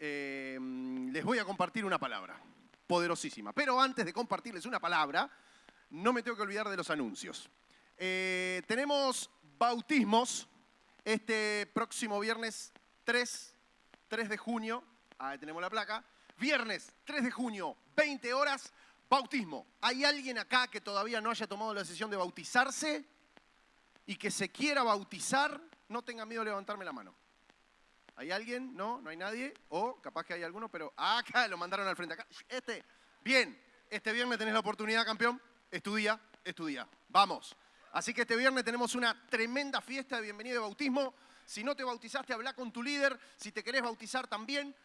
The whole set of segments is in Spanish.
les voy a compartir una palabra poderosísima. Pero antes de compartirles una palabra, no me tengo que olvidar de los anuncios. Tenemos bautismos este próximo viernes 3 de junio. Ahí tenemos la placa. Viernes 3 de junio, 20 horas, bautismo. ¿Hay alguien acá que todavía no haya tomado la decisión de bautizarse y que se quiera bautizar? No tenga miedo de levantarme la mano. ¿Hay alguien? ¿No? ¿No hay nadie? O capaz que hay alguno, pero acá lo mandaron al frente. Acá. Bien, este viernes tenés la oportunidad, campeón. Estudia. Vamos. Así que este viernes tenemos una tremenda fiesta de bienvenida de bautismo. Si no te bautizaste, habla con tu líder. Si te querés bautizar también.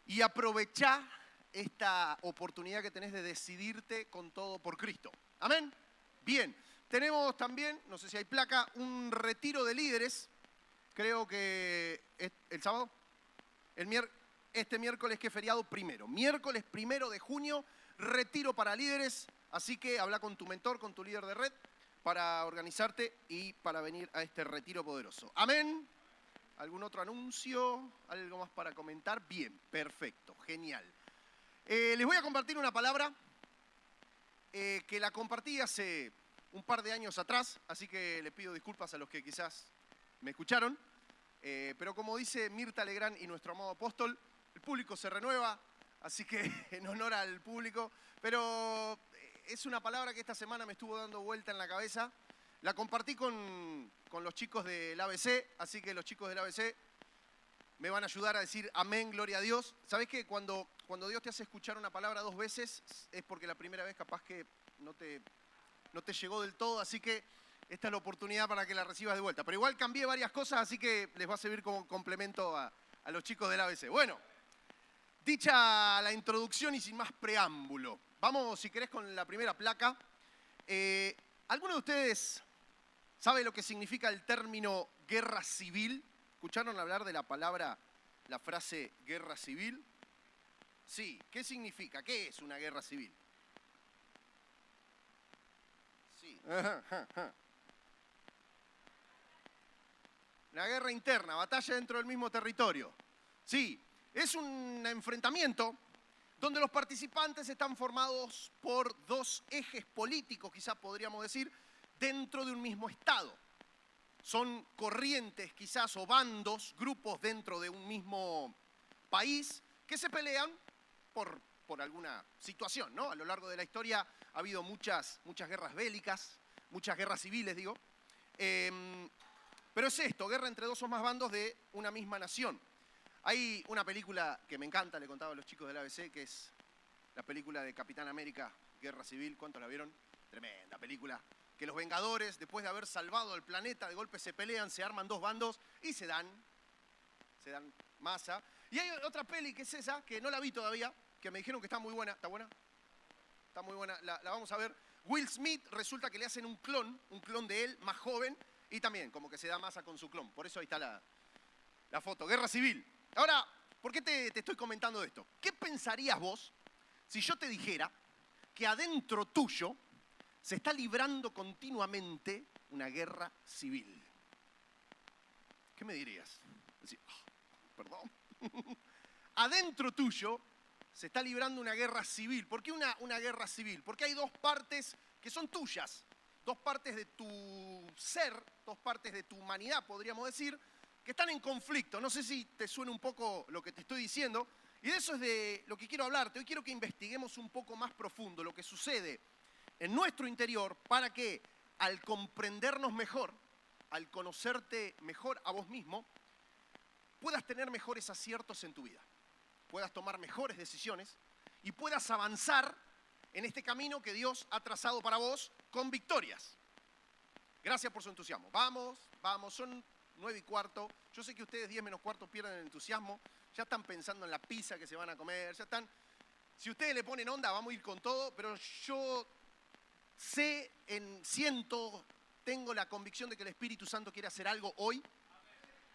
Y aprovechá esta oportunidad que tenés de decidirte con todo por Cristo. ¿Amén? Bien. Tenemos también, no sé si hay placa, un retiro de líderes. Creo que es el sábado, este miércoles que es feriado primero. Miércoles 1 de junio, retiro para líderes. Así que habla con tu mentor, con tu líder de red, para organizarte y para venir a este retiro poderoso. Amén. ¿Algún otro anuncio? ¿Algo más para comentar? Bien, perfecto, genial. Les voy a compartir una palabra que la compartí hace un par de años atrás, así que le pido disculpas a los que quizás me escucharon, pero como dice Mirta Legrand y nuestro amado apóstol, el público se renueva, así que en honor al público, pero es una palabra que esta semana me estuvo dando vuelta en la cabeza. La compartí con los chicos del ABC, así que los chicos del ABC me van a ayudar a decir amén, gloria a Dios. ¿Sabés que cuando Dios te hace escuchar una palabra 2 veces es porque la primera vez capaz que no te llegó del todo, así que esta es la oportunidad para que la recibas de vuelta. Pero igual cambié varias cosas, así que les va a servir como complemento a los chicos del ABC. Bueno, dicha la introducción y sin más preámbulo, vamos, si querés, con la primera placa. ¿Alguno de ustedes sabe lo que significa el término guerra civil? ¿Escucharon hablar de la frase guerra civil? Sí, ¿qué significa? ¿Qué es una guerra civil? Sí. Una guerra interna, batalla dentro del mismo territorio. Sí, es un enfrentamiento donde los participantes están formados por 2 ejes políticos, quizás podríamos decir, dentro de un mismo estado. Son corrientes quizás o bandos, grupos dentro de un mismo país que se pelean por alguna situación, ¿no? A lo largo de la historia ha habido muchas guerras bélicas, muchas guerras civiles, digo. Pero es esto, guerra entre 2 o más bandos de una misma nación. Hay una película que me encanta, le contaba a los chicos del ABC, que es la película de Capitán América, Guerra Civil. ¿Cuántos la vieron? Tremenda película. Que los Vengadores, después de haber salvado al planeta, de golpe se pelean, se arman 2 bandos y se dan masa. Y hay otra peli que es esa, que no la vi todavía, que me dijeron que está muy buena. ¿Está buena? Está muy buena, la vamos a ver. Will Smith resulta que le hacen un clon de él, más joven, y también como que se da masa con su clon. Por eso ahí está la foto. Guerra Civil. Ahora, ¿por qué te estoy comentando esto? ¿Qué pensarías vos si yo te dijera que adentro tuyo se está librando continuamente una guerra civil? ¿Qué me dirías? Decir, perdón. Adentro tuyo se está librando una guerra civil. ¿Por qué una guerra civil? Porque hay 2 partes que son tuyas, 2 partes de tu ser, 2 partes de tu humanidad, podríamos decir, que están en conflicto. No sé si te suena un poco lo que te estoy diciendo. Y de eso es de lo que quiero hablarte. Hoy quiero que investiguemos un poco más profundo lo que sucede en nuestro interior para que al comprendernos mejor, al conocerte mejor a vos mismo, puedas tener mejores aciertos en tu vida, puedas tomar mejores decisiones y puedas avanzar en este camino que Dios ha trazado para vos con victorias. Gracias por su entusiasmo. Vamos, son 9:15. Yo sé que ustedes 10 menos cuarto pierden el entusiasmo. Ya están pensando en la pizza que se van a comer. Ya están. Si ustedes le ponen onda, vamos a ir con todo. Pero yo tengo la convicción de que el Espíritu Santo quiere hacer algo hoy.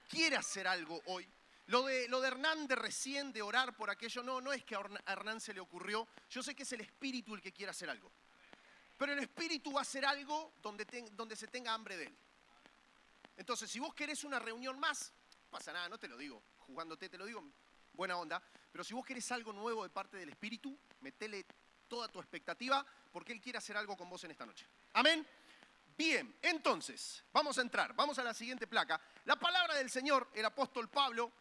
Quiere hacer algo hoy. Lo de Hernán de recién, de orar por aquello, no es que a Hernán se le ocurrió. Yo sé que es el Espíritu el que quiere hacer algo. Pero el Espíritu va a hacer algo donde se tenga hambre de él. Entonces, si vos querés una reunión más, no pasa nada, no te lo digo jugándote, te lo digo, buena onda. Pero si vos querés algo nuevo de parte del Espíritu, metele toda tu expectativa, porque Él quiere hacer algo con vos en esta noche. Amén. Bien, entonces, vamos a entrar, vamos a la siguiente placa. La palabra del Señor, el apóstol Pablo,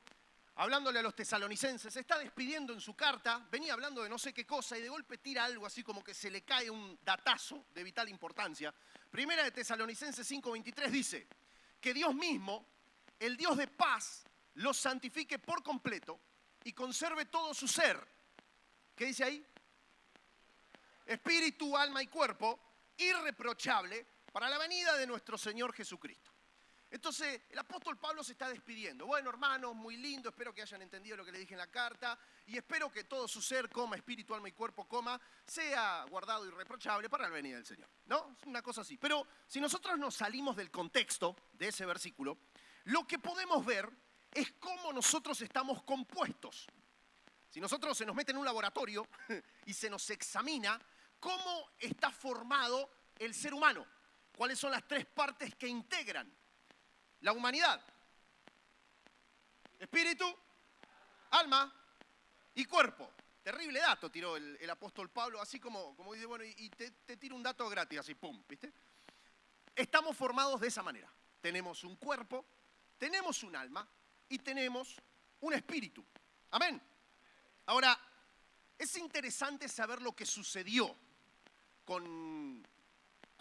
hablándole a los tesalonicenses, se está despidiendo en su carta, venía hablando de no sé qué cosa y de golpe tira algo así como que se le cae un datazo de vital importancia. Primera de Tesalonicenses 5:23 dice que Dios mismo, el Dios de paz, los santifique por completo y conserve todo su ser. ¿Qué dice ahí? Espíritu, alma y cuerpo, irreprochable para la venida de nuestro Señor Jesucristo. Entonces, el apóstol Pablo se está despidiendo. Bueno, hermanos, muy lindo, espero que hayan entendido lo que le dije en la carta y espero que todo su ser, espíritu, alma y cuerpo, sea guardado irreprochable para la venida del Señor. ¿No? Es una cosa así. Pero si nosotros nos salimos del contexto de ese versículo, lo que podemos ver es cómo nosotros estamos compuestos. Si nosotros se nos mete en un laboratorio y se nos examina cómo está formado el ser humano, cuáles son las tres partes que integran la humanidad: espíritu, alma y cuerpo. Terrible dato tiró el apóstol Pablo, así como dice, bueno, y te tiro un dato gratis, así, pum, ¿viste? Estamos formados de esa manera. Tenemos un cuerpo, tenemos un alma y tenemos un espíritu. Amén. Ahora, es interesante saber lo que sucedió con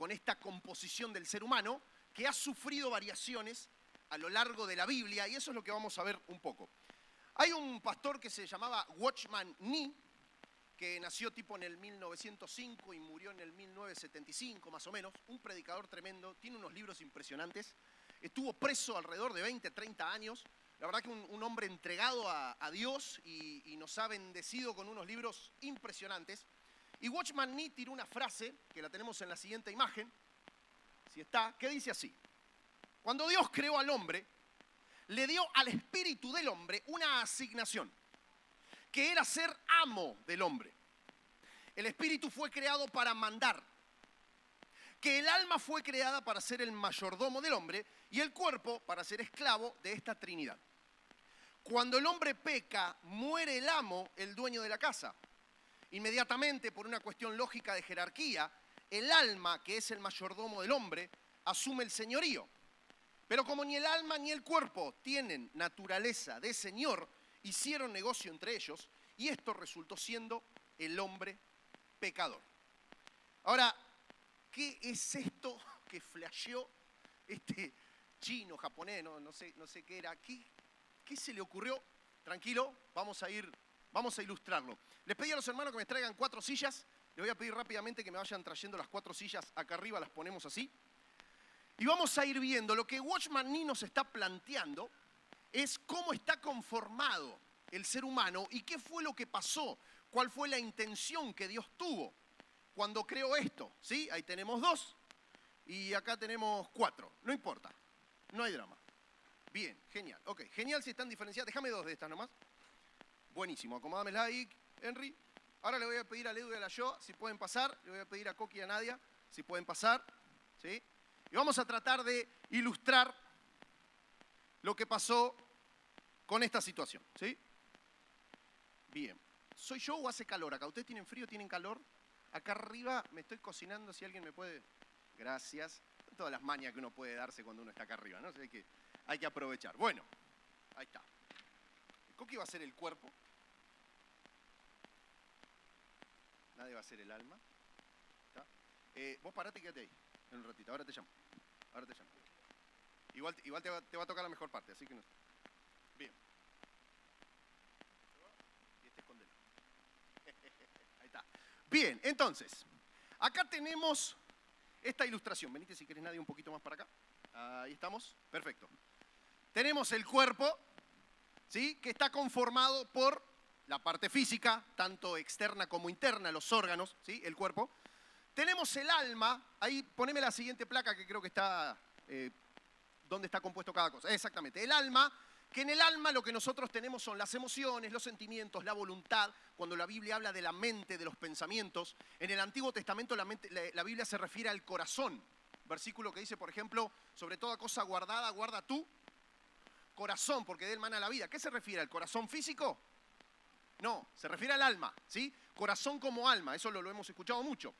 esta composición del ser humano, que ha sufrido variaciones a lo largo de la Biblia, y eso es lo que vamos a ver un poco. Hay un pastor que se llamaba Watchman Nee, que nació tipo en el 1905 y murió en el 1975 más o menos, un predicador tremendo, tiene unos libros impresionantes, estuvo preso alrededor de 20, 30 años, la verdad que un hombre entregado a Dios y nos ha bendecido con unos libros impresionantes. Y Watchman Nee tiró una frase, que la tenemos en la siguiente imagen, si está, que dice así: cuando Dios creó al hombre, le dio al espíritu del hombre una asignación, que era ser amo del hombre. El espíritu fue creado para mandar, que el alma fue creada para ser el mayordomo del hombre y el cuerpo para ser esclavo de esta Trinidad. Cuando el hombre peca, muere el amo, el dueño de la casa. Inmediatamente, por una cuestión lógica de jerarquía, el alma, que es el mayordomo del hombre, asume el señorío. Pero como ni el alma ni el cuerpo tienen naturaleza de señor, hicieron negocio entre ellos y esto resultó siendo el hombre pecador. Ahora, ¿qué es esto que flasheó este chino, japonés, no sé qué era? ¿Qué se le ocurrió? Tranquilo, vamos a ilustrarlo. Les pedí a los hermanos que me traigan 4 sillas. Les voy a pedir rápidamente que me vayan trayendo las 4 sillas acá arriba, las ponemos así. Y vamos a ir viendo, lo que Watchman Nee nos está planteando es cómo está conformado el ser humano y qué fue lo que pasó, cuál fue la intención que Dios tuvo cuando creó esto. ¿Sí? Ahí tenemos 2 y acá tenemos 4, no importa, no hay drama. Bien, genial, ok, genial si están diferenciadas, déjame 2 de estas nomás. Buenísimo, acomodámela ahí, Henry. Ahora le voy a pedir a Edu y a la Yo si pueden pasar, le voy a pedir a Coqui y a Nadia si pueden pasar, ¿sí? Y vamos a tratar de ilustrar lo que pasó con esta situación, ¿sí? Bien. ¿Soy yo o hace calor acá? ¿Ustedes tienen frío, tienen calor? Acá arriba me estoy cocinando, si alguien me puede... Gracias. Todas las mañas que uno puede darse cuando uno está acá arriba, ¿no? O sea, hay que aprovechar. Bueno, ahí está. El Coqui va a ser el cuerpo. Nadie va a ser el alma. ¿Está? Vos parate y quédate ahí en un ratito. Ahora te llamo. Igual te va a tocar la mejor parte, así que no. Bien. Y escondelo. Ahí está. Bien, entonces, acá tenemos esta ilustración. Venite si querés, Nadia, un poquito más para acá. Ahí estamos. Perfecto. Tenemos el cuerpo, ¿sí? Que está conformado por la parte física, tanto externa como interna, los órganos, ¿sí? El cuerpo. Tenemos el alma, ahí poneme la siguiente placa que creo que está, donde está compuesto cada cosa. Exactamente, el alma, que en el alma lo que nosotros tenemos son las emociones, los sentimientos, la voluntad. Cuando la Biblia habla de la mente, de los pensamientos, en el Antiguo Testamento la Biblia se refiere al corazón. Versículo que dice, por ejemplo, sobre toda cosa guardada, guarda tú corazón, porque de él mana la vida. ¿Qué se refiere? ¿Al corazón físico? No, se refiere al alma, ¿sí? Corazón como alma, eso lo hemos escuchado mucho.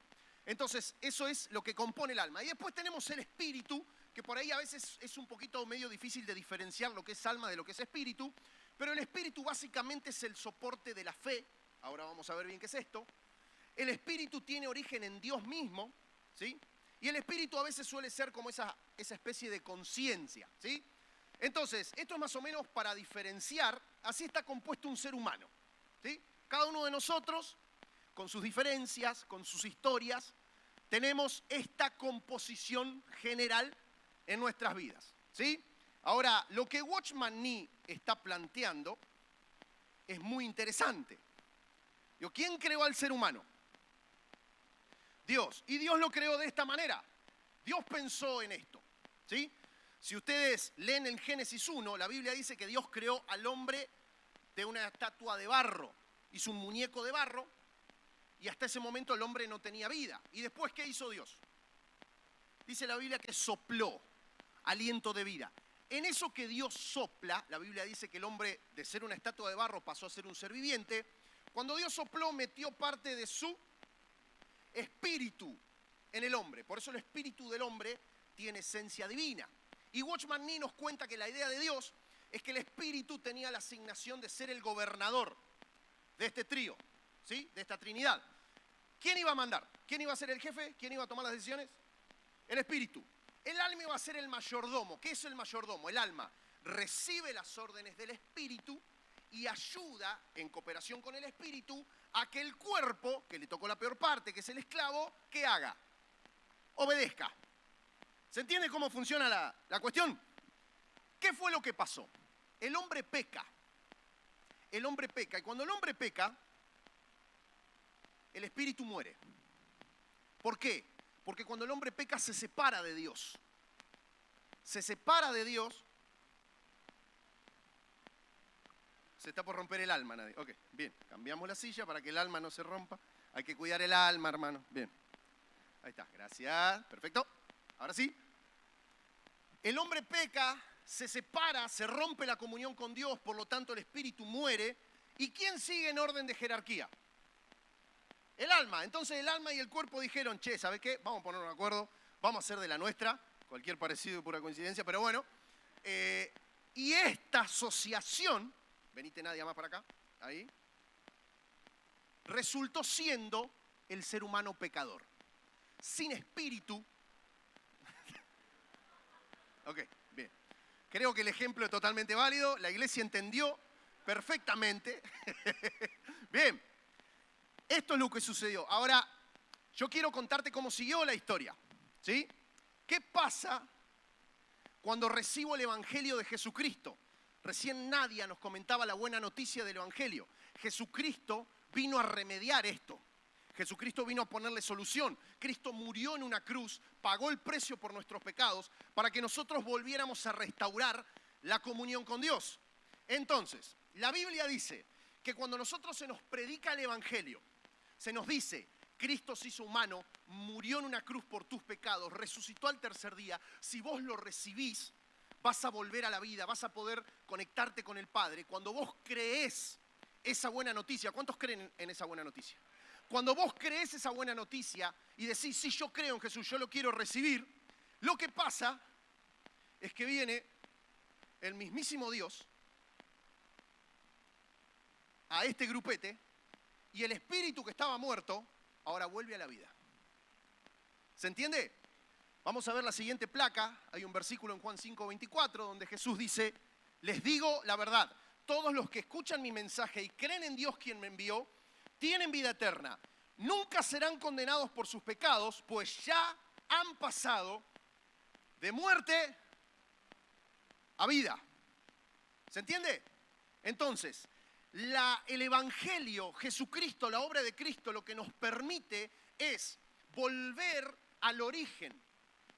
Entonces, eso es lo que compone el alma. Y después tenemos el espíritu, que por ahí a veces es un poquito medio difícil de diferenciar lo que es alma de lo que es espíritu, pero el espíritu básicamente es el soporte de la fe. Ahora vamos a ver bien qué es esto. El espíritu tiene origen en Dios mismo, ¿sí? Y el espíritu a veces suele ser como esa especie de conciencia, ¿sí? Entonces, esto es más o menos para diferenciar, así está compuesto un ser humano, ¿sí? Cada uno de nosotros, con sus diferencias, con sus historias, tenemos esta composición general en nuestras vidas, ¿sí? Ahora, lo que Watchman Nee está planteando es muy interesante. ¿Quién creó al ser humano? Dios. Y Dios lo creó de esta manera. Dios pensó en esto, ¿sí? Si ustedes leen en Génesis 1, la Biblia dice que Dios creó al hombre de una estatua de barro. Hizo un muñeco de barro y hasta ese momento el hombre no tenía vida. ¿Y después qué hizo Dios? Dice la Biblia que sopló aliento de vida. En eso que Dios sopla, la Biblia dice que el hombre de ser una estatua de barro pasó a ser un ser viviente. Cuando Dios sopló, metió parte de su espíritu en el hombre. Por eso el espíritu del hombre tiene esencia divina. Y Watchman Nee nos cuenta que la idea de Dios es que el espíritu tenía la asignación de ser el gobernador de este trío, ¿sí? De esta Trinidad. ¿Quién iba a mandar? ¿Quién iba a ser el jefe? ¿Quién iba a tomar las decisiones? El espíritu. El alma iba a ser el mayordomo. ¿Qué es el mayordomo? El alma recibe las órdenes del espíritu y ayuda, en cooperación con el espíritu, a que el cuerpo, que le tocó la peor parte, que es el esclavo, ¿qué haga? Obedezca. ¿Se entiende cómo funciona la cuestión? ¿Qué fue lo que pasó? El hombre peca. El hombre peca. Y cuando el hombre peca, el espíritu muere. ¿Por qué? Porque cuando el hombre peca se separa de Dios. Se separa de Dios. Se está por romper el alma, nadie. Ok, bien. Cambiamos la silla para que el alma no se rompa. Hay que cuidar el alma, hermano. Bien. Ahí está, gracias. Perfecto. Ahora sí. El hombre peca, se separa, se rompe la comunión con Dios, por lo tanto el espíritu muere. ¿Y quién sigue en orden de jerarquía? El alma. Entonces el alma y el cuerpo dijeron, che, ¿sabe qué? Vamos a ponernos de acuerdo, vamos a hacer de la nuestra. Cualquier parecido es pura coincidencia, pero bueno. Y esta asociación, venite Nadia más para acá, ahí, resultó siendo el ser humano pecador. Sin espíritu. Ok, bien. Creo que el ejemplo es totalmente válido. La iglesia entendió perfectamente. Bien. Esto es lo que sucedió. Ahora, yo quiero contarte cómo siguió la historia, ¿sí? ¿Qué pasa cuando recibo el Evangelio de Jesucristo? Recién Nadia nos comentaba la buena noticia del Evangelio. Jesucristo vino a remediar esto. Jesucristo vino a ponerle solución. Cristo murió en una cruz, pagó el precio por nuestros pecados para que nosotros volviéramos a restaurar la comunión con Dios. Entonces, la Biblia dice que cuando nosotros se nos predica el Evangelio, se nos dice, Cristo se hizo humano, murió en una cruz por tus pecados, resucitó al tercer día. Si vos lo recibís, vas a volver a la vida, vas a poder conectarte con el Padre. Cuando vos creés esa buena noticia, ¿cuántos creen en esa buena noticia? Cuando vos creés esa buena noticia y decís, sí, yo creo en Jesús, yo lo quiero recibir, lo que pasa es que viene el mismísimo Dios a este grupete y el espíritu que estaba muerto ahora vuelve a la vida. ¿Se entiende? Vamos a ver la siguiente placa. Hay un versículo en Juan 5:24 donde Jesús dice, les digo la verdad, todos los que escuchan mi mensaje y creen en Dios quien me envió, tienen vida eterna. Nunca serán condenados por sus pecados, pues ya han pasado de muerte a vida. ¿Se entiende? Entonces, el Evangelio, Jesucristo, la obra de Cristo, lo que nos permite es volver al origen,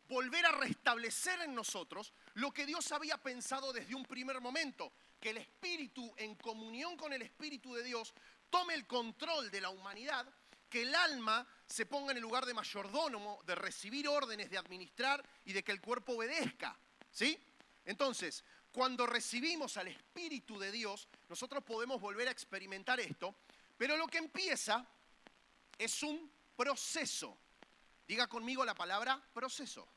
volver a restablecer en nosotros lo que Dios había pensado desde un primer momento, que el Espíritu, en comunión con el Espíritu de Dios, tome el control de la humanidad, que el alma se ponga en el lugar de mayordomo, de recibir órdenes, de administrar y de que el cuerpo obedezca, ¿sí? Entonces, cuando recibimos al Espíritu de Dios, nosotros podemos volver a experimentar esto, pero lo que empieza es un proceso. Diga conmigo la palabra proceso.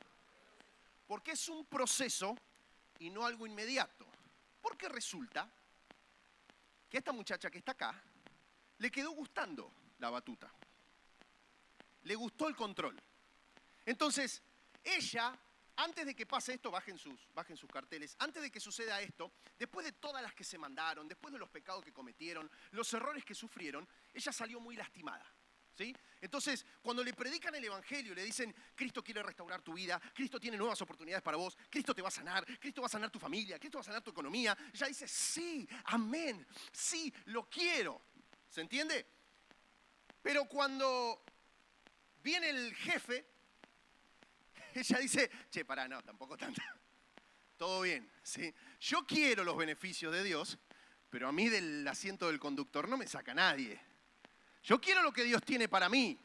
Porque es un proceso y no algo inmediato. Porque resulta que a esta muchacha que está acá le quedó gustando la batuta. Le gustó el control. Entonces, ella, antes de que pase esto, bajen sus carteles, antes de que suceda esto, después de todas las que se mandaron, después de los pecados que cometieron, los errores que sufrieron, ella salió muy lastimada. ¿Sí? Entonces, cuando le predican el Evangelio, le dicen, Cristo quiere restaurar tu vida, Cristo tiene nuevas oportunidades para vos, Cristo te va a sanar, Cristo va a sanar tu familia, Cristo va a sanar tu economía. Ella dice, sí, amén, sí, lo quiero. ¿Se entiende? Pero cuando viene el jefe, ella dice, che, pará, no, tampoco tanto. Todo bien, ¿sí? Yo quiero los beneficios de Dios, pero a mí del asiento del conductor no me saca nadie. Yo quiero lo que Dios tiene para mí,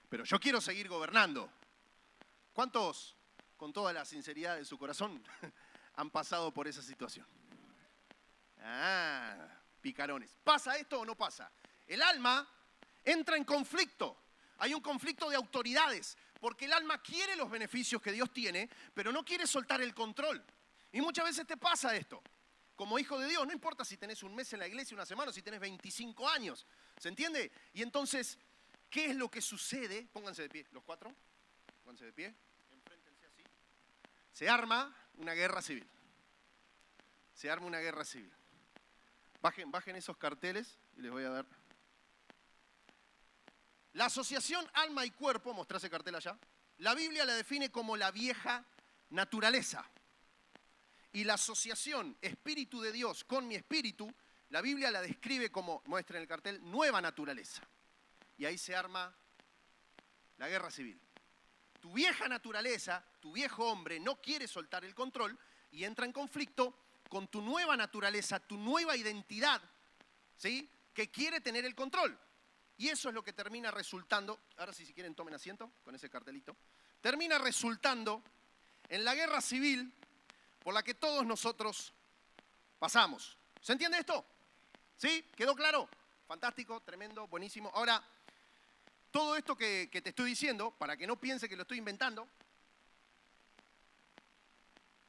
pero yo quiero seguir gobernando. ¿Cuántos, con toda la sinceridad de su corazón, han pasado por esa situación? Ah, picarones. ¿Pasa esto o no pasa? El alma entra en conflicto. Hay un conflicto de autoridades, porque el alma quiere los beneficios que Dios tiene, pero no quiere soltar el control. Y muchas veces te pasa esto. Como hijo de Dios, no importa si tenés un mes en la iglesia, una semana, o si tenés 25 años. ¿Se entiende? Y entonces, ¿qué es lo que sucede? Pónganse de pie, los cuatro. Pónganse de pie. Enfréntense así. Se arma una guerra civil. Se arma una guerra civil. Bajen esos carteles y les voy a dar. La asociación alma y cuerpo, mostrá ese cartel allá. La Biblia la define como la vieja naturaleza. Y la asociación espíritu de Dios con mi espíritu, la Biblia la describe como, muestra en el cartel, nueva naturaleza. Y ahí se arma la guerra civil. Tu vieja naturaleza, tu viejo hombre, no quiere soltar el control y entra en conflicto con tu nueva naturaleza, tu nueva identidad, ¿sí? Que quiere tener el control. Y eso es lo que termina resultando, ahora si quieren tomen asiento con ese cartelito, termina resultando en la guerra civil por la que todos nosotros pasamos. ¿Se entiende esto? ¿Sí? ¿Quedó claro? Fantástico, tremendo, buenísimo. Ahora, todo esto que te estoy diciendo, para que no piense que lo estoy inventando,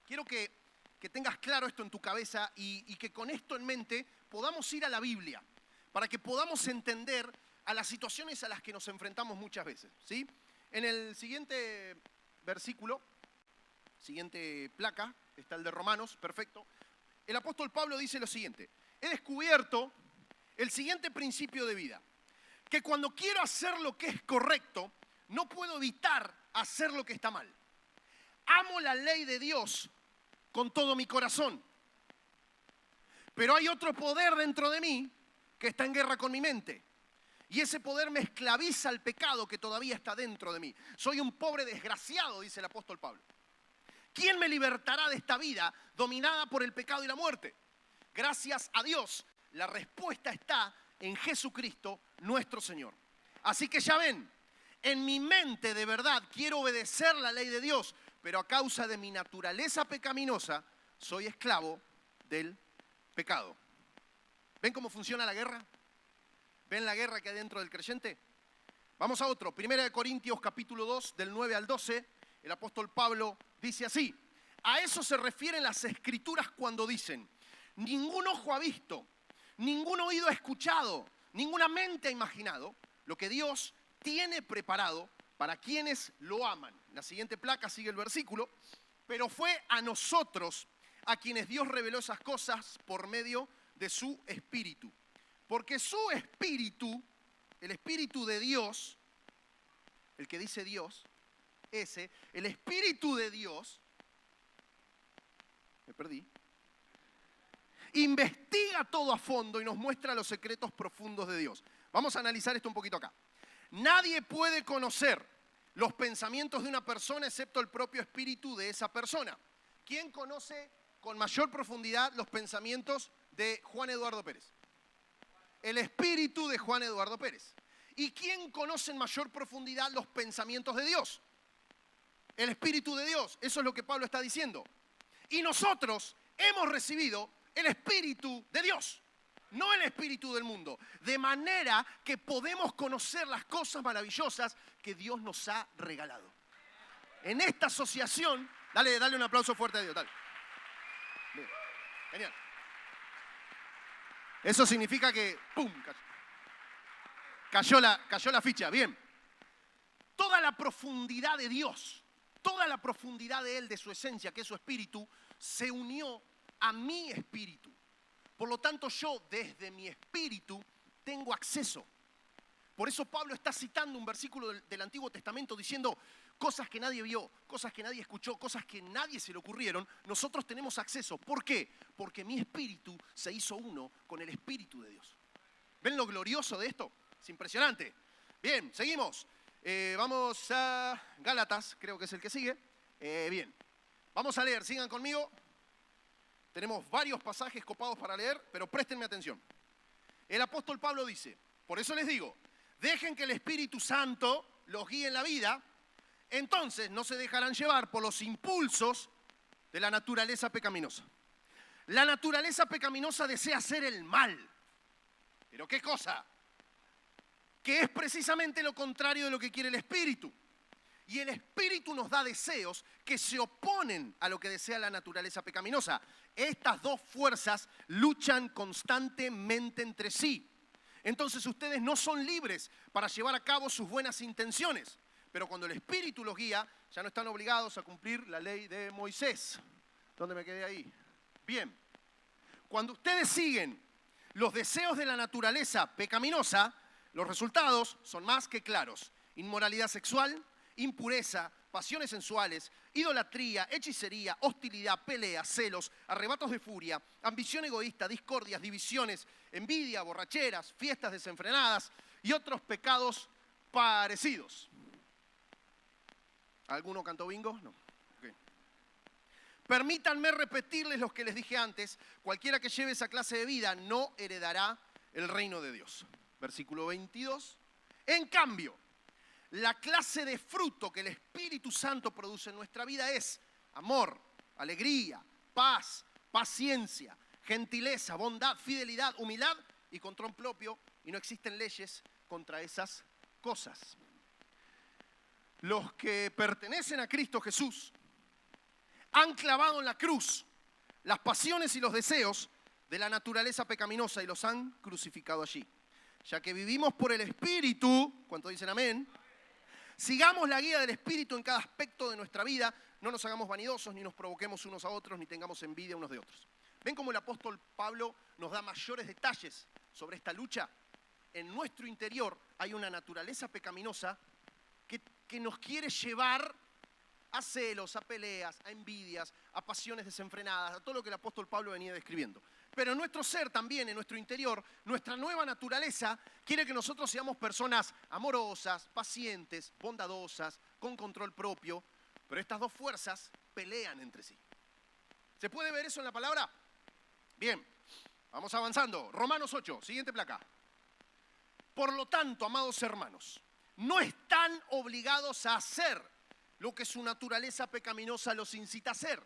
quiero que tengas claro esto en tu cabeza y que con esto en mente podamos ir a la Biblia, para que podamos entender a las situaciones a las que nos enfrentamos muchas veces. ¿Sí? En el siguiente versículo, siguiente placa, está el de Romanos, perfecto. El apóstol Pablo dice lo siguiente: he descubierto el siguiente principio de vida, que cuando quiero hacer lo que es correcto, no puedo evitar hacer lo que está mal. Amo la ley de Dios con todo mi corazón, pero hay otro poder dentro de mí que está en guerra con mi mente. Y ese poder me esclaviza al pecado que todavía está dentro de mí. Soy un pobre desgraciado, dice el apóstol Pablo. ¿Quién me libertará de esta vida dominada por el pecado y la muerte? Gracias a Dios, la respuesta está en Jesucristo, nuestro Señor. Así que ya ven, en mi mente de verdad quiero obedecer la ley de Dios, pero a causa de mi naturaleza pecaminosa, soy esclavo del pecado. ¿Ven cómo funciona la guerra? ¿Ven la guerra que hay dentro del creyente? Vamos a otro, 1 Corintios capítulo 2, del 9 al 12, el apóstol Pablo dice así: a eso se refieren las escrituras cuando dicen, ningún ojo ha visto, ningún oído ha escuchado, ninguna mente ha imaginado lo que Dios tiene preparado para quienes lo aman. En la siguiente placa sigue el versículo: pero fue a nosotros a quienes Dios reveló esas cosas por medio de su Espíritu. Porque su Espíritu, el Espíritu de Dios, el que dice Dios, el Espíritu de Dios, me perdí, investiga todo a fondo y nos muestra los secretos profundos de Dios. Vamos a analizar esto un poquito acá. Nadie puede conocer los pensamientos de una persona excepto el propio espíritu de esa persona. ¿Quién conoce con mayor profundidad los pensamientos de Juan Eduardo Pérez? El espíritu de Juan Eduardo Pérez. ¿Y quién conoce en mayor profundidad los pensamientos de Dios? El Espíritu de Dios. Eso es lo que Pablo está diciendo. Y nosotros hemos recibido el Espíritu de Dios, no el espíritu del mundo, de manera que podemos conocer las cosas maravillosas que Dios nos ha regalado. En esta asociación, dale un aplauso fuerte a Dios, dale. Bien, genial. Eso significa que, ¡pum!, cayó la ficha, bien. Toda la profundidad de Dios, toda la profundidad de Él, de su esencia, que es su espíritu, se unió a mi espíritu. Por lo tanto, yo desde mi espíritu tengo acceso. Por eso Pablo está citando un versículo del Antiguo Testamento diciendo cosas que nadie vio, cosas que nadie escuchó, cosas que a nadie se le ocurrieron. Nosotros tenemos acceso. ¿Por qué? Porque mi espíritu se hizo uno con el espíritu de Dios. ¿Ven lo glorioso de esto? Es impresionante. Bien, seguimos. Vamos a Gálatas, creo que es el que sigue. Bien, vamos a leer, sigan conmigo. Tenemos varios pasajes copados para leer, pero préstenme atención. El apóstol Pablo dice, por eso les digo, dejen que el Espíritu Santo los guíe en la vida, entonces no se dejarán llevar por los impulsos de la naturaleza pecaminosa. La naturaleza pecaminosa desea hacer el mal. ¿Pero qué cosa? Que es precisamente lo contrario de lo que quiere el Espíritu. Y el Espíritu nos da deseos que se oponen a lo que desea la naturaleza pecaminosa. Estas dos fuerzas luchan constantemente entre sí. Entonces ustedes no son libres para llevar a cabo sus buenas intenciones. Pero cuando el Espíritu los guía, ya no están obligados a cumplir la ley de Moisés. ¿Dónde me quedé ahí? Bien. Cuando ustedes siguen los deseos de la naturaleza pecaminosa, los resultados son más que claros. Inmoralidad sexual, impureza, pasiones sensuales, idolatría, hechicería, hostilidad, peleas, celos, arrebatos de furia, ambición egoísta, discordias, divisiones, envidia, borracheras, fiestas desenfrenadas y otros pecados parecidos. ¿Alguno cantó bingo? No. Okay. Permítanme repetirles lo que les dije antes. Cualquiera que lleve esa clase de vida no heredará el reino de Dios. Versículo 22. En cambio, la clase de fruto que el Espíritu Santo produce en nuestra vida es amor, alegría, paz, paciencia, gentileza, bondad, fidelidad, humildad y control propio. Y no existen leyes contra esas cosas. Los que pertenecen a Cristo Jesús han clavado en la cruz las pasiones y los deseos de la naturaleza pecaminosa y los han crucificado allí. Ya que vivimos por el Espíritu, ¿cuántos dicen amén? Sigamos la guía del Espíritu en cada aspecto de nuestra vida, no nos hagamos vanidosos, ni nos provoquemos unos a otros, ni tengamos envidia unos de otros. ¿Ven cómo el apóstol Pablo nos da mayores detalles sobre esta lucha? En nuestro interior hay una naturaleza pecaminosa que nos quiere llevar a celos, a peleas, a envidias, a pasiones desenfrenadas, a todo lo que el apóstol Pablo venía describiendo. Pero en nuestro ser también, en nuestro interior, nuestra nueva naturaleza quiere que nosotros seamos personas amorosas, pacientes, bondadosas, con control propio. Pero estas dos fuerzas pelean entre sí. ¿Se puede ver eso en la palabra? Bien, vamos avanzando. Romanos 8, siguiente placa. Por lo tanto, amados hermanos, no están obligados a hacer lo que su naturaleza pecaminosa los incita a hacer.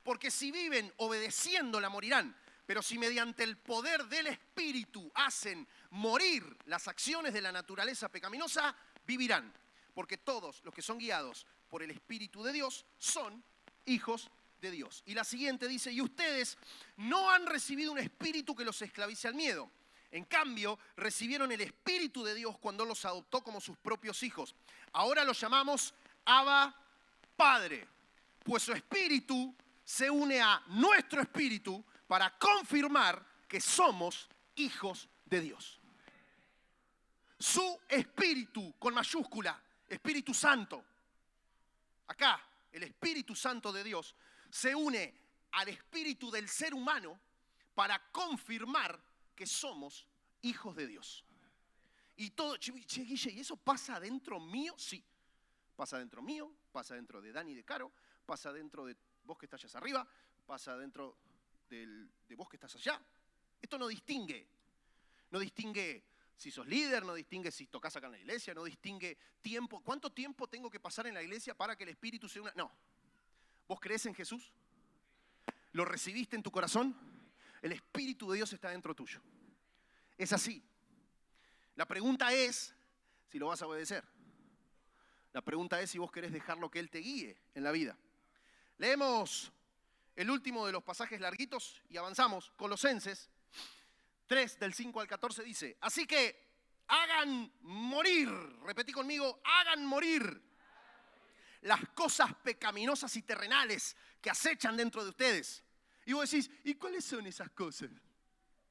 Porque si viven obedeciéndola morirán, pero si mediante el poder del Espíritu hacen morir las acciones de la naturaleza pecaminosa, vivirán. Porque todos los que son guiados por el Espíritu de Dios son hijos de Dios. Y la siguiente dice, y ustedes no han recibido un espíritu que los esclavice al miedo. En cambio, recibieron el Espíritu de Dios cuando los adoptó como sus propios hijos. Ahora los llamamos Abba Padre, pues su Espíritu se une a nuestro espíritu para confirmar que somos hijos de Dios. Su Espíritu, con mayúscula, Espíritu Santo. Acá, el Espíritu Santo de Dios se une al espíritu del ser humano para confirmar que somos hijos de Dios. Y todo, che, Guille, ¿y eso pasa dentro mío? Sí. Pasa dentro mío, pasa dentro de Dani de Caro, pasa dentro de vos que estás allá arriba, pasa dentro de vos que estás allá. Esto no distingue si sos líder, no distingue si tocas acá en la iglesia, no distingue tiempo. ¿Cuánto tiempo tengo que pasar en la iglesia para que el Espíritu se una? No. ¿Vos creés en Jesús? ¿Lo recibiste en tu corazón? El Espíritu de Dios está dentro tuyo. Es así. La pregunta es si lo vas a obedecer. La pregunta es si vos querés dejarlo que Él te guíe en la vida. Leemos el último de los pasajes larguitos y avanzamos. Colosenses 3, del 5 al 14 dice: así que hagan morir, repetí conmigo, hagan morir las cosas pecaminosas y terrenales que acechan dentro de ustedes. Y vos decís, ¿y cuáles son esas cosas?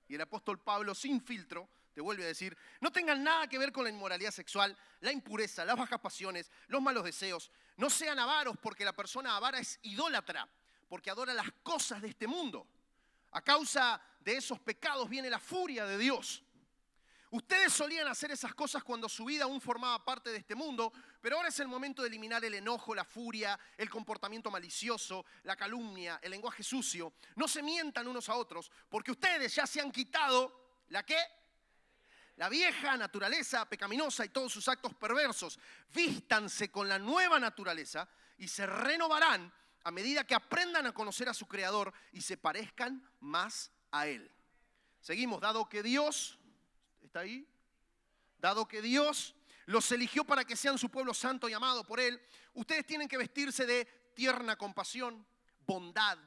Y el apóstol Pablo, sin filtro, te vuelve a decir: no tengan nada que ver con la inmoralidad sexual, la impureza, las bajas pasiones, los malos deseos. No sean avaros, porque la persona avara es idólatra, porque adora las cosas de este mundo. A causa de esos pecados viene la furia de Dios. Ustedes solían hacer esas cosas cuando su vida aún formaba parte de este mundo, pero ahora es el momento de eliminar el enojo, la furia, el comportamiento malicioso, la calumnia, el lenguaje sucio. No se mientan unos a otros, porque ustedes ya se han quitado, ¿la qué? La vieja naturaleza pecaminosa y todos sus actos perversos. Vístanse con la nueva naturaleza y se renovarán a medida que aprendan a conocer a su Creador y se parezcan más a Él. Seguimos, dado que Dios... ¿Está ahí? Dado que Dios los eligió para que sean su pueblo santo y amado por Él, ustedes tienen que vestirse de tierna compasión, bondad,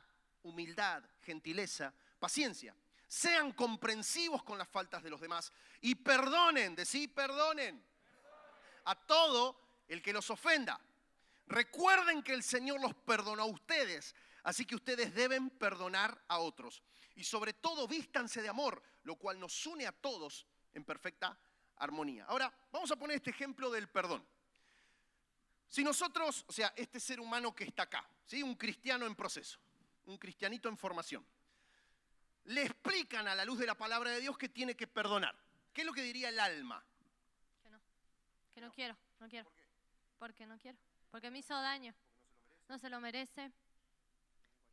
humildad, gentileza, paciencia. Sean comprensivos con las faltas de los demás y perdonen, decí perdonen a todo el que los ofenda. Recuerden que el Señor los perdonó a ustedes, así que ustedes deben perdonar a otros. Y sobre todo vístanse de amor, lo cual nos une a todos en perfecta armonía. Ahora, vamos a poner este ejemplo del perdón. Si nosotros, o sea, este ser humano que está acá, ¿sí? Un cristiano en proceso, un cristianito en formación, le explican a la luz de la palabra de Dios que tiene que perdonar. ¿Qué es lo que diría el alma? Que no quiero. ¿Por qué? Porque no quiero. Porque me hizo daño. No se lo merece.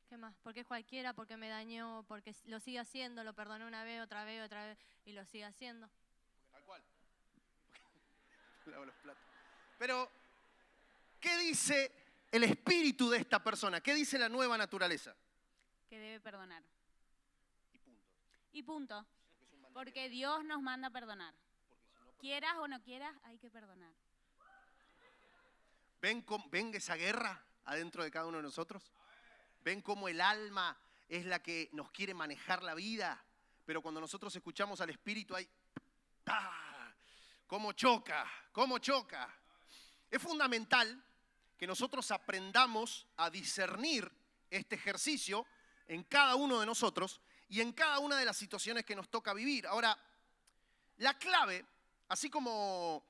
¿Qué más? Porque es cualquiera, porque me dañó, porque lo sigue haciendo, lo perdoné una vez, otra vez, y lo sigue haciendo. Tal cual. Lavo los platos. Pero, ¿qué dice el espíritu de esta persona? ¿Qué dice la nueva naturaleza? Que debe perdonar. Y punto. Y punto. Porque Dios nos manda a perdonar. Quieras o no quieras, hay que perdonar. ¿Ven esa guerra adentro de cada uno de nosotros? ¿Ven cómo el alma es la que nos quiere manejar la vida? Pero cuando nosotros escuchamos al Espíritu hay... ¡Ah! ¡Cómo choca! ¡Cómo choca! Es fundamental que nosotros aprendamos a discernir este ejercicio en cada uno de nosotros y en cada una de las situaciones que nos toca vivir. Ahora, la clave, así como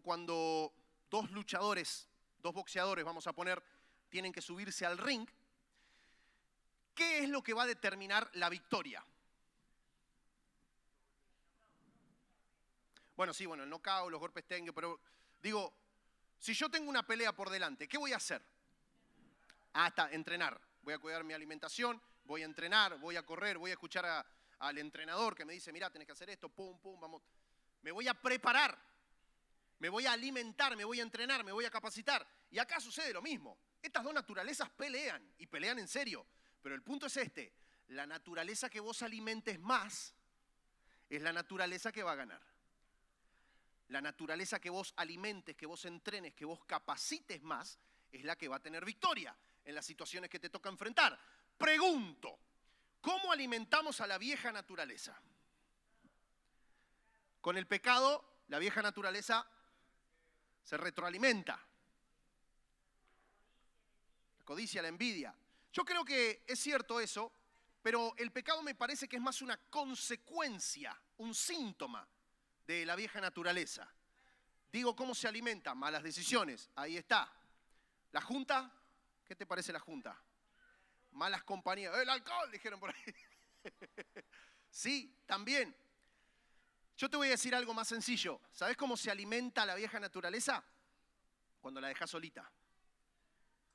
cuando dos luchadores, dos boxeadores, vamos a poner, tienen que subirse al ring, ¿qué es lo que va a determinar la victoria? Bueno, sí, el knockout, los golpes técnicos, pero digo, si yo tengo una pelea por delante, ¿qué voy a hacer? Entrenar. Voy a cuidar mi alimentación, voy a entrenar, voy a correr, voy a escuchar al entrenador que me dice, mira, tenés que hacer esto, pum, pum, vamos. Me voy a preparar, me voy a alimentar, me voy a entrenar, me voy a capacitar. Y acá sucede lo mismo. Estas dos naturalezas pelean, y pelean en serio. Pero el punto es este, la naturaleza que vos alimentes más es la naturaleza que va a ganar. La naturaleza que vos alimentes, que vos entrenes, que vos capacites más, es la que va a tener victoria en las situaciones que te toca enfrentar. Pregunto, ¿cómo alimentamos a la vieja naturaleza? Con el pecado, la vieja naturaleza se retroalimenta. La codicia, la envidia. Yo creo que es cierto eso, pero el pecado me parece que es más una consecuencia, un síntoma de la vieja naturaleza. Digo, ¿cómo se alimenta? Malas decisiones, ahí está. ¿La junta? ¿Qué te parece la junta? Malas compañías. ¡El alcohol! Dijeron por ahí. Sí, también. Yo te voy a decir algo más sencillo. ¿Sabés cómo se alimenta la vieja naturaleza? Cuando la dejás solita.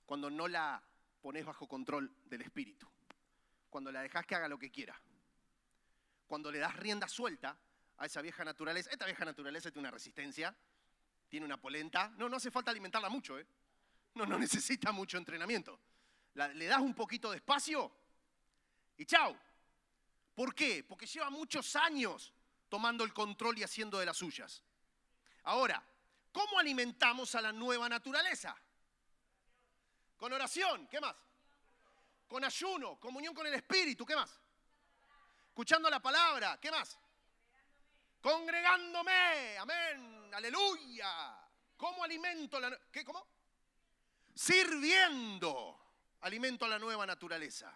Cuando no la ponés bajo control del espíritu. Cuando la dejás que haga lo que quiera. Cuando le das rienda suelta a esa vieja naturaleza. Esta vieja naturaleza tiene una resistencia, tiene una polenta. No hace falta alimentarla mucho, ¿eh? No necesita mucho entrenamiento. Le das un poquito de espacio Y chau. ¿Por qué? Porque lleva muchos años tomando el control y haciendo de las suyas. Ahora, ¿cómo alimentamos a la nueva naturaleza? Con oración, ¿qué más? Con ayuno, comunión con el Espíritu, ¿qué más? Escuchando la palabra, ¿qué más? Congregándome, amén, aleluya. ¿Cómo alimento la ¿qué? ¿Cómo? Sirviendo alimento a la nueva naturaleza.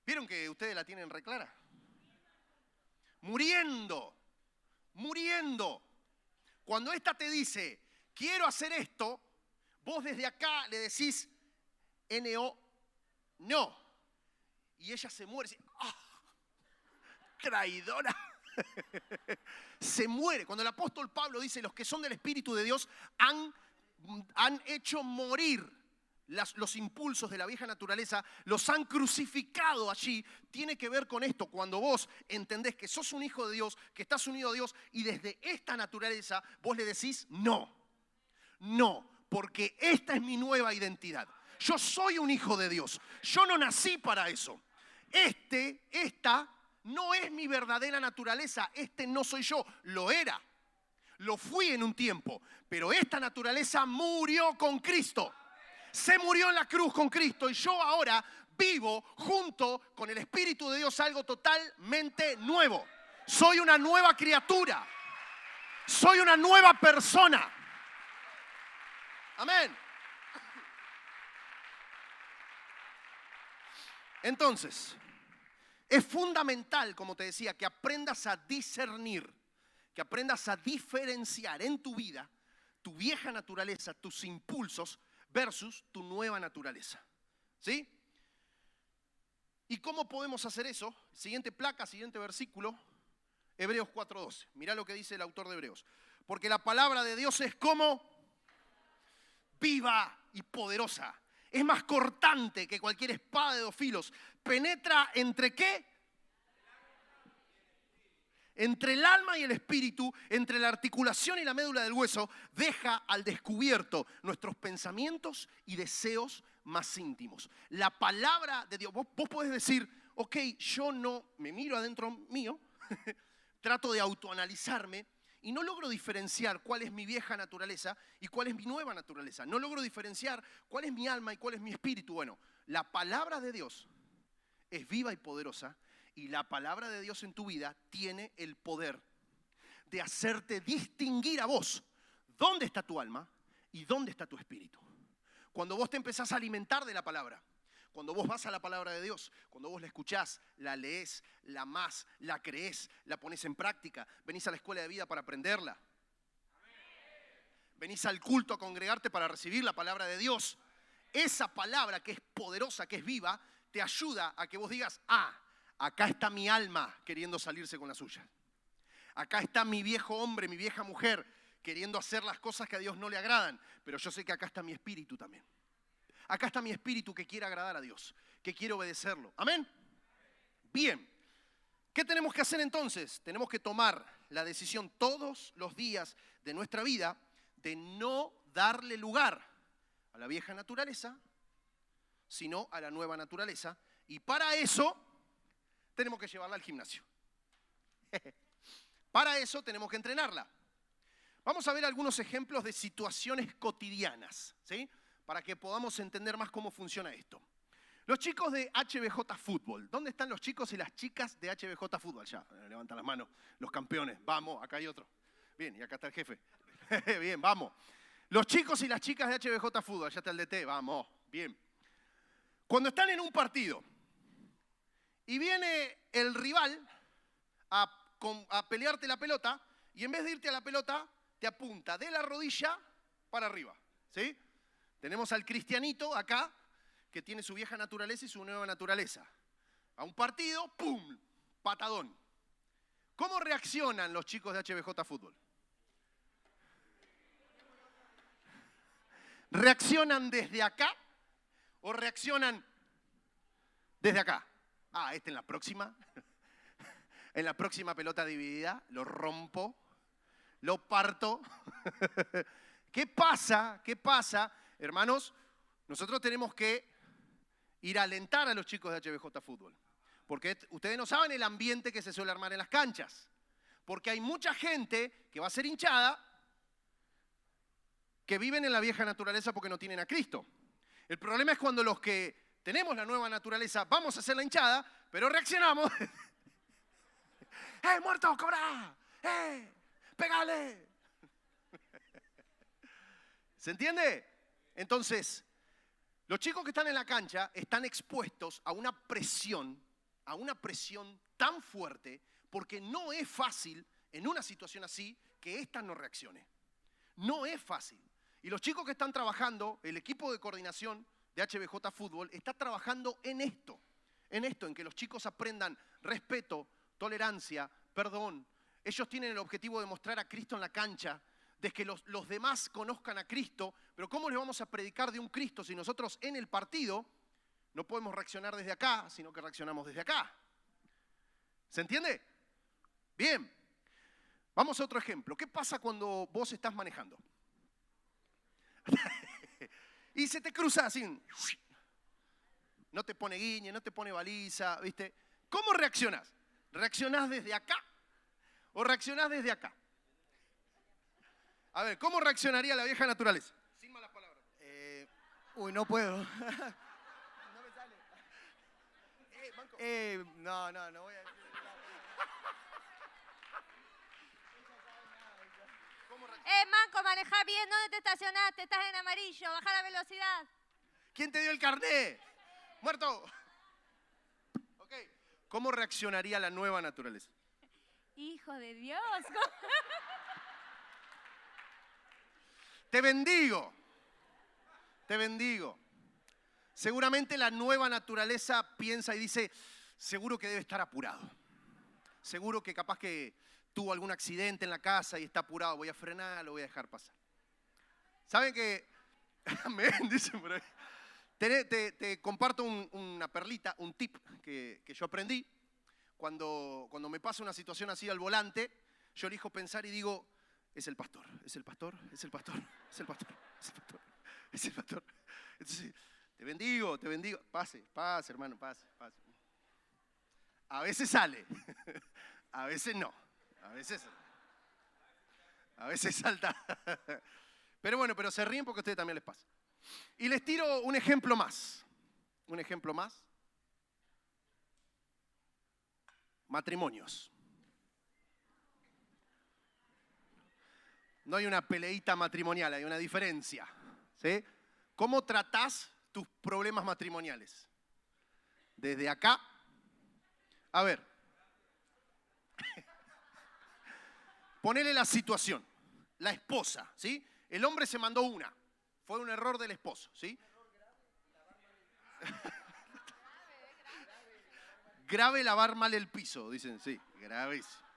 ¿Vieron que ustedes la tienen re clara? Muriendo, muriendo. Cuando esta te dice, quiero hacer esto, vos desde acá le decís, N-O, no. Y ella se muere. ¡Ah! Traidora. Se muere. Cuando el apóstol Pablo dice, los que son del Espíritu de Dios han hecho morir los impulsos de la vieja naturaleza, los han crucificado allí, tiene que ver con esto. Cuando vos entendés que sos un hijo de Dios, que estás unido a Dios, y desde esta naturaleza vos le decís, no, no, porque esta es mi nueva identidad. Yo soy un hijo de Dios, yo no nací para eso. Esta no es mi verdadera naturaleza, no soy yo, lo era, lo fui en un tiempo, pero esta naturaleza murió con Cristo. Se murió en la cruz con Cristo y yo ahora vivo junto con el Espíritu de Dios algo totalmente nuevo. Soy una nueva criatura. Soy una nueva persona. Amén. Entonces, es fundamental, como te decía, que aprendas a discernir, que aprendas a diferenciar en tu vida tu vieja naturaleza, tus impulsos, versus tu nueva naturaleza. ¿Sí? ¿Y cómo podemos hacer eso? Siguiente placa, siguiente versículo, Hebreos 4:12. Mirá lo que dice el autor de Hebreos. Porque la palabra de Dios es como viva y poderosa. Es más cortante que cualquier espada de dos filos. Penetra entre ¿qué? Entre el alma y el espíritu, entre la articulación y la médula del hueso, deja al descubierto nuestros pensamientos y deseos más íntimos. La palabra de Dios, vos podés decir, ok, yo no me miro adentro mío, trato de autoanalizarme y no logro diferenciar cuál es mi vieja naturaleza y cuál es mi nueva naturaleza. No logro diferenciar cuál es mi alma y cuál es mi espíritu. Bueno, la palabra de Dios es viva y poderosa. Y la palabra de Dios en tu vida tiene el poder de hacerte distinguir a vos dónde está tu alma y dónde está tu espíritu. Cuando vos te empezás a alimentar de la palabra, cuando vos vas a la palabra de Dios, cuando vos la escuchás, la leés, la amás, la creés, la ponés en práctica, venís a la escuela de vida para aprenderla. Venís al culto a congregarte para recibir la palabra de Dios. Esa palabra que es poderosa, que es viva, te ayuda a que vos digas, acá está mi alma queriendo salirse con la suya. Acá está mi viejo hombre, mi vieja mujer, queriendo hacer las cosas que a Dios no le agradan. Pero yo sé que acá está mi espíritu también. Acá está mi espíritu que quiere agradar a Dios, que quiere obedecerlo. ¿Amén? Bien. ¿Qué tenemos que hacer entonces? Tenemos que tomar la decisión todos los días de nuestra vida de no darle lugar a la vieja naturaleza, sino a la nueva naturaleza. Y para eso tenemos que llevarla al gimnasio. Para eso tenemos que entrenarla. Vamos a ver algunos ejemplos de situaciones cotidianas, ¿sí? Para que podamos entender más cómo funciona esto. Los chicos de HBJ Fútbol. ¿Dónde están los chicos y las chicas de HBJ Fútbol? Ya, levantan las manos. Los campeones. Vamos, acá hay otro. Bien, y acá está el jefe. Bien, vamos. Los chicos y las chicas de HBJ Fútbol. Allá está el DT. Vamos. Bien. Cuando están en un partido y viene el rival a pelearte la pelota y en vez de irte a la pelota, te apunta de la rodilla para arriba. ¿Sí? Tenemos al cristianito acá que tiene su vieja naturaleza y su nueva naturaleza. A un partido, ¡pum!, patadón. ¿Cómo reaccionan los chicos de HBJ Fútbol? ¿Reaccionan desde acá o reaccionan desde acá? En la próxima pelota dividida, lo rompo, lo parto. ¿Qué pasa? Hermanos, nosotros tenemos que ir a alentar a los chicos de HBJ Fútbol. Porque ustedes no saben el ambiente que se suele armar en las canchas. Porque hay mucha gente que va a ser hinchada que viven en la vieja naturaleza porque no tienen a Cristo. El problema es cuando los que tenemos la nueva naturaleza vamos a hacer la hinchada, pero reaccionamos. Muerto, cobra! ¡Pégale! ¿Se entiende? Entonces, los chicos que están en la cancha están expuestos a una presión tan fuerte, porque no es fácil en una situación así que ésta no reaccione. No es fácil. Y los chicos que están trabajando, el equipo de coordinación de HBJ Fútbol está trabajando en esto, en que los chicos aprendan respeto, tolerancia, perdón. Ellos tienen el objetivo de mostrar a Cristo en la cancha, de que los demás conozcan a Cristo, pero ¿cómo les vamos a predicar de un Cristo si nosotros en el partido no podemos reaccionar desde acá, sino que reaccionamos desde acá? ¿Se entiende? Bien. Vamos a otro ejemplo. ¿Qué pasa cuando vos estás manejando? Y se te cruza así. No te pone guiñe, no te pone baliza, ¿viste? ¿Cómo reaccionás? ¿Reaccionás desde acá o reaccionás desde acá? A ver, ¿cómo reaccionaría la vieja naturaleza? Sin malas palabras. No puedo. No me sale. Banco. No voy a decir nada. Manco, manejá bien. ¿Dónde te estacionaste? Estás en amarillo. Baja la velocidad. ¿Quién te dio el carné? ¡Muerto! Ok. ¿Cómo reaccionaría la nueva naturaleza? Hijo de Dios. Te bendigo. Te bendigo. Seguramente la nueva naturaleza piensa y dice, seguro que debe estar apurado. Seguro que capaz que tuvo algún accidente en la casa y está apurado. Voy a frenar, lo voy a dejar pasar. ¿Saben qué? Amén, dicen por ahí. Te comparto una perlita, un tip que yo aprendí. Cuando me pasa una situación así al volante, yo elijo pensar y digo, es el pastor, es el pastor, es el pastor, es el pastor, es el pastor, es el pastor. Entonces, te bendigo, pase, hermano, pase. A veces sale, a veces no, a veces salta. Pero bueno, pero se ríen porque a ustedes también les pasa. Y les tiro un ejemplo más. Matrimonios. No hay una peleita matrimonial, hay una diferencia. ¿Sí? ¿Cómo tratás tus problemas matrimoniales? Desde acá. A ver. Ponele la situación. La esposa, ¿sí? El hombre se mandó una. Fue un error del esposo, ¿sí? Grave lavar mal el piso, dicen, sí, gravísimo.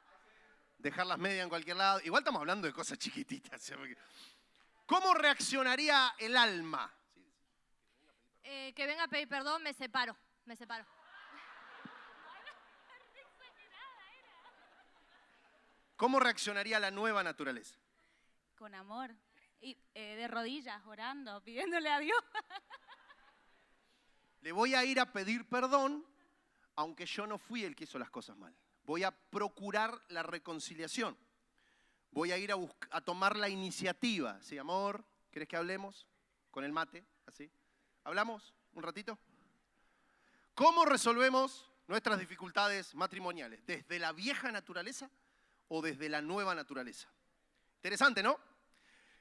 Dejar las medias en cualquier lado. Igual estamos hablando de cosas chiquititas. ¿Cómo reaccionaría el alma? Que venga a pedir perdón, me separo. ¿Cómo reaccionaría la nueva naturaleza? Con amor. Y de rodillas, orando, pidiéndole a Dios. Le voy a ir a pedir perdón, aunque yo no fui el que hizo las cosas mal. Voy a procurar la reconciliación. Voy a ir a tomar la iniciativa. ¿Sí, amor? ¿Querés que hablemos? Con el mate, así. ¿Hablamos un ratito? ¿Cómo resolvemos nuestras dificultades matrimoniales? ¿Desde la vieja naturaleza o desde la nueva naturaleza? Interesante, ¿no?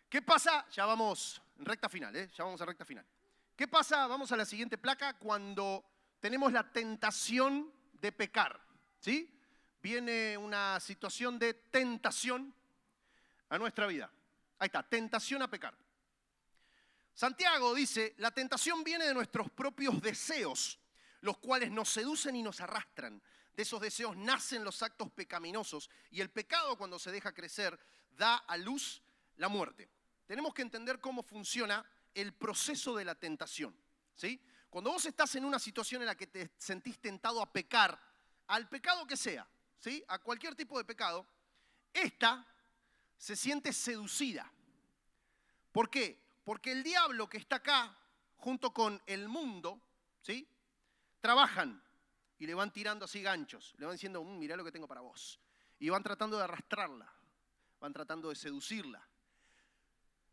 ¿Qué pasa? Ya vamos en recta final, Ya vamos a recta final. ¿Qué pasa? Vamos a la siguiente placa cuando tenemos la tentación de pecar, ¿sí? Viene una situación de tentación a nuestra vida. Ahí está, tentación a pecar. Santiago dice, la tentación viene de nuestros propios deseos, los cuales nos seducen y nos arrastran. De esos deseos nacen los actos pecaminosos y el pecado, cuando se deja crecer, da a luz la muerte. Tenemos que entender cómo funciona el proceso de la tentación, ¿sí? Cuando vos estás en una situación en la que te sentís tentado a pecar, al pecado que sea, ¿sí? A cualquier tipo de pecado, esta se siente seducida. ¿Por qué? Porque el diablo que está acá, junto con el mundo, ¿sí? Trabajan y le van tirando así ganchos, le van diciendo, mirá lo que tengo para vos. Y van tratando de arrastrarla, van tratando de seducirla.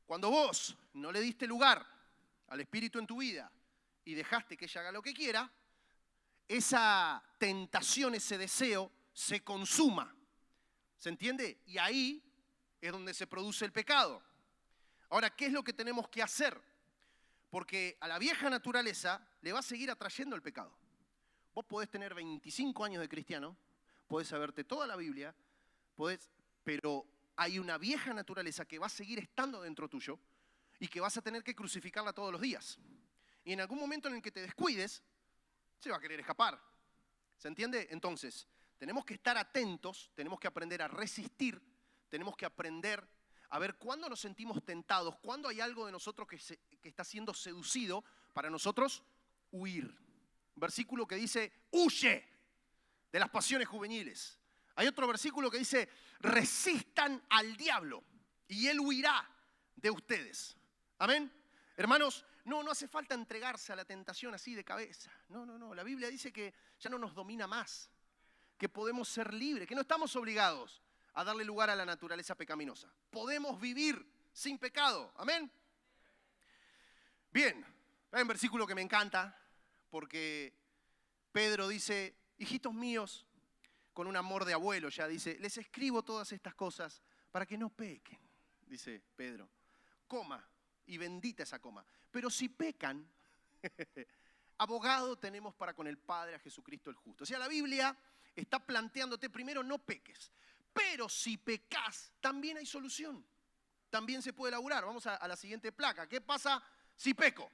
Cuando vos no le diste lugar al Espíritu en tu vida y dejaste que ella haga lo que quiera, esa tentación, ese deseo, se consuma. ¿Se entiende? Y ahí es donde se produce el pecado. Ahora, ¿qué es lo que tenemos que hacer? Porque a la vieja naturaleza le va a seguir atrayendo el pecado. Vos podés tener 25 años de cristiano, podés saberte toda la Biblia, pero hay una vieja naturaleza que va a seguir estando dentro tuyo y que vas a tener que crucificarla todos los días. Y en algún momento en el que te descuides, se va a querer escapar. ¿Se entiende? Entonces, tenemos que estar atentos, tenemos que aprender a resistir, tenemos que aprender a ver cuándo nos sentimos tentados, cuándo hay algo de nosotros que está siendo seducido para nosotros huir. Versículo que dice, huye de las pasiones juveniles. Hay otro versículo que dice, resistan al diablo y él huirá de ustedes. Amén. Hermanos, no hace falta entregarse a la tentación así de cabeza. No. La Biblia dice que ya no nos domina más, que podemos ser libres, que no estamos obligados a darle lugar a la naturaleza pecaminosa. Podemos vivir sin pecado. Amén. Bien, hay un versículo que me encanta porque Pedro dice, hijitos míos, con un amor de abuelo ya dice, les escribo todas estas cosas para que no pequen, dice Pedro. Coma, y bendita esa coma. Pero si pecan, abogado tenemos para con el Padre a Jesucristo el justo. O sea, la Biblia está planteándote primero no peques. Pero si pecas, también hay solución. También se puede laburar. Vamos a la siguiente placa. ¿Qué pasa si peco?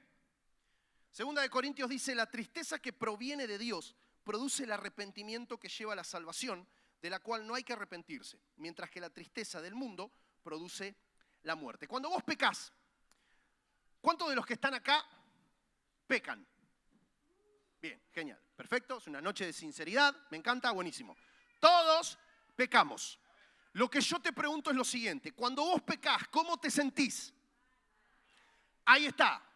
Segunda de Corintios dice, la tristeza que proviene de Dios produce el arrepentimiento que lleva a la salvación, de la cual no hay que arrepentirse, mientras que la tristeza del mundo produce la muerte. Cuando vos pecás, ¿cuántos de los que están acá pecan? Bien, genial, perfecto, es una noche de sinceridad, me encanta, buenísimo. Todos pecamos. Lo que yo te pregunto es lo siguiente, cuando vos pecás, ¿cómo te sentís? Ahí está.